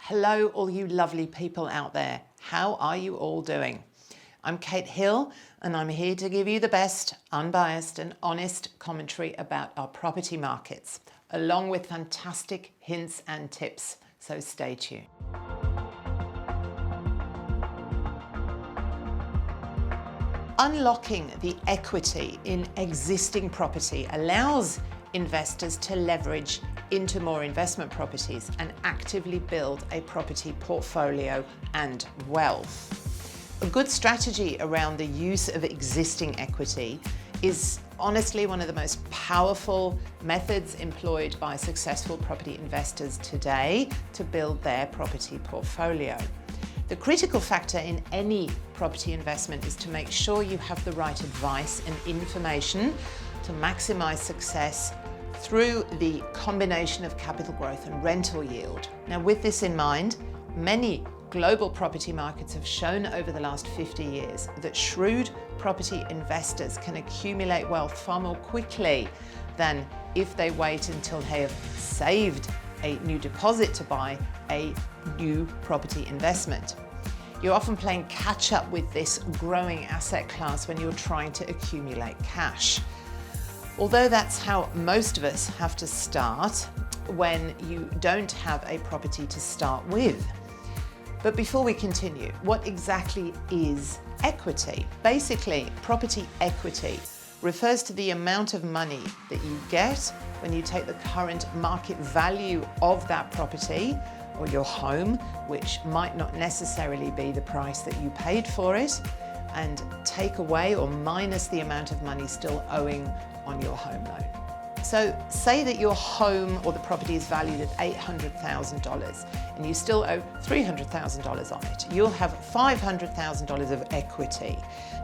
Hello, all you lovely people out there. How are you all doing? I'm Kate Hill, and I'm here to give you the best, unbiased and honest commentary about our property markets, along with fantastic hints and tips, so stay tuned. Unlocking the equity in existing property allows investors to leverage into more investment properties and actively build a property portfolio and wealth. A good strategy around the use of existing equity is honestly one of the most powerful methods employed by successful property investors today to build their property portfolio. The critical factor in any property investment is to make sure you have the right advice and information to maximize success through the combination of capital growth and rental yield. Now, with this in mind, many global property markets have shown over the last 50 years that shrewd property investors can accumulate wealth far more quickly than if they wait until they have saved a new deposit to buy a new property investment. You're often playing catch up with this growing asset class when you're trying to accumulate cash. Although that's how most of us have to start when you don't have a property to start with. But before we continue, what exactly is equity? Basically, property equity refers to the amount of money that you get when you take the current market value of that property or your home, which might not necessarily be the price that you paid for it, and take away or minus the amount of money still owing on your home loan. So say that your home or the property is valued at $800,000 and you still owe $300,000 on it. You'll have $500,000 of equity.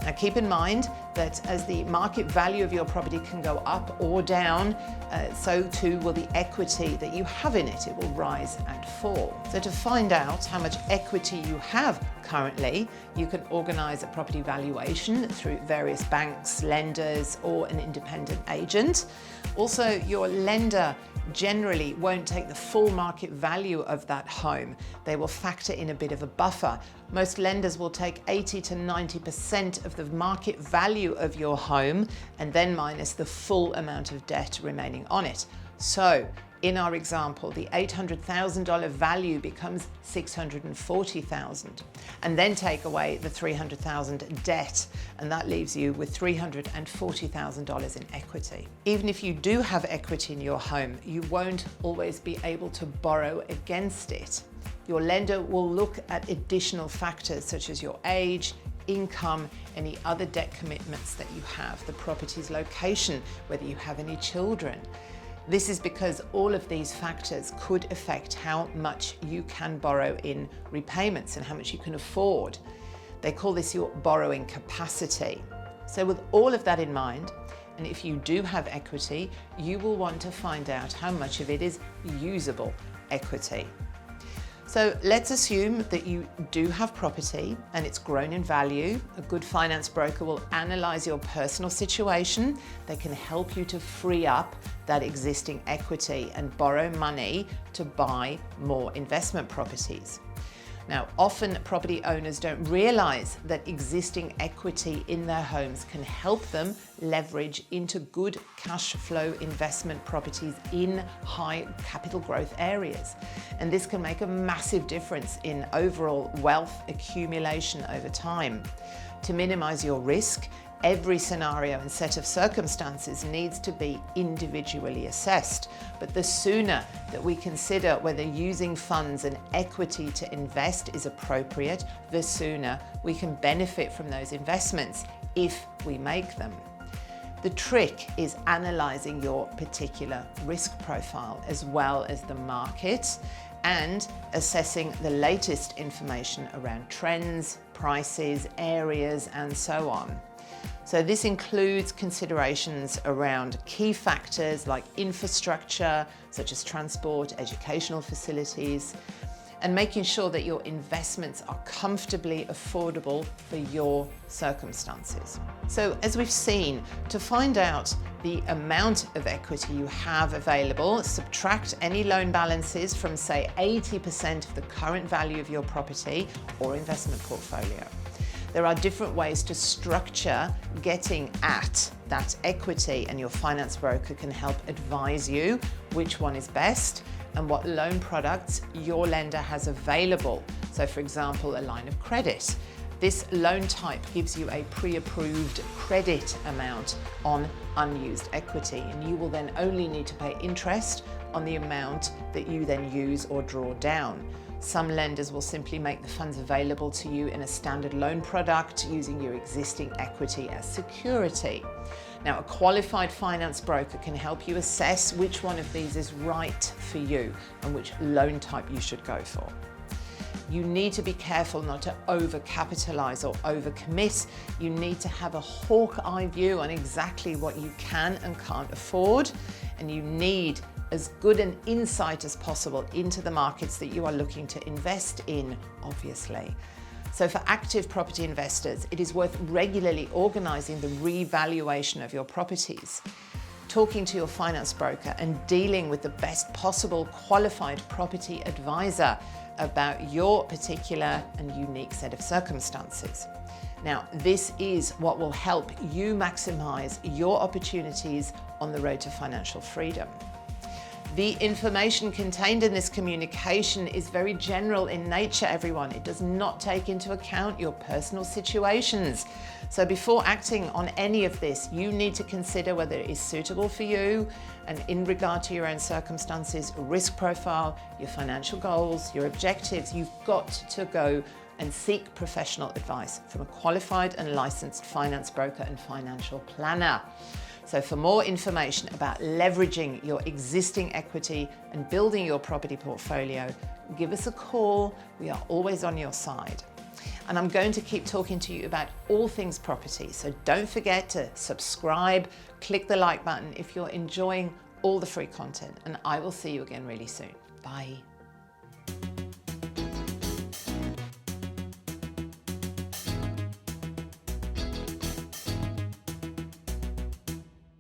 Now keep in mind that as the market value of your property can go up or down, so too will the equity that you have in it. It will rise and fall. So to find out how much equity you have currently, you can organize a property valuation through various banks, lenders, or an independent agent. Also, your lender generally won't take the full market value of that home. They will factor in a bit of a buffer. Most lenders will take 80 to 90% of the market value of your home and then minus the full amount of debt remaining on it. So, in our example, the $800,000 value becomes $640,000, and then take away the $300,000 debt, and that leaves you with $340,000 in equity. Even if you do have equity in your home, you won't always be able to borrow against it. Your lender will look at additional factors such as your age, income, any other debt commitments that you have, the property's location, whether you have any children. This is because all of these factors could affect how much you can borrow in repayments and how much you can afford. They call this your borrowing capacity. So with all of that in mind, and if you do have equity, you will want to find out how much of it is usable equity. So let's assume that you do have property and it's grown in value. A good finance broker will analyze your personal situation. They can help you to free up that existing equity and borrow money to buy more investment properties. Now, often property owners don't realize that existing equity in their homes can help them leverage into good cash flow investment properties in high capital growth areas. And this can make a massive difference in overall wealth accumulation over time. To minimize your risk, every scenario and set of circumstances needs to be individually assessed. But the sooner that we consider whether using funds and equity to invest is appropriate, the sooner we can benefit from those investments if we make them. The trick is analyzing your particular risk profile as well as the market and assessing the latest information around trends, prices, areas, and so on. So this includes considerations around key factors like infrastructure, such as transport, educational facilities, and making sure that your investments are comfortably affordable for your circumstances. So as we've seen, to find out the amount of equity you have available, subtract any loan balances from, say, 80% of the current value of your property or investment portfolio. There are different ways to structure getting at that equity, and your finance broker can help advise you which one is best and what loan products your lender has available. So for example, a line of credit. This loan type gives you a pre-approved credit amount on unused equity, and you will then only need to pay interest on the amount that you then use or draw down. Some lenders will simply make the funds available to you in a standard loan product using your existing equity as security. Now, a qualified finance broker can help you assess which one of these is right for you and which loan type you should go for. You need to be careful not to overcapitalize or overcommit. You need to have a hawk eye view on exactly what you can and can't afford, and you need as good an insight as possible into the markets that you are looking to invest in, obviously. So for active property investors, it is worth regularly organising the revaluation of your properties, talking to your finance broker and dealing with the best possible qualified property advisor about your particular and unique set of circumstances. Now, this is what will help you maximise your opportunities on the road to financial freedom. The information contained in this communication is very general in nature, everyone. It does not take into account your personal situations. So before acting on any of this, you need to consider whether it is suitable for you and in regard to your own circumstances, risk profile, your financial goals, your objectives. You've got to go and seek professional advice from a qualified and licensed finance broker and financial planner. So for more information about leveraging your existing equity and building your property portfolio, give us a call. We are always on your side. And I'm going to keep talking to you about all things property. So don't forget to subscribe, click the like button if you're enjoying all the free content, and I will see you again really soon. Bye.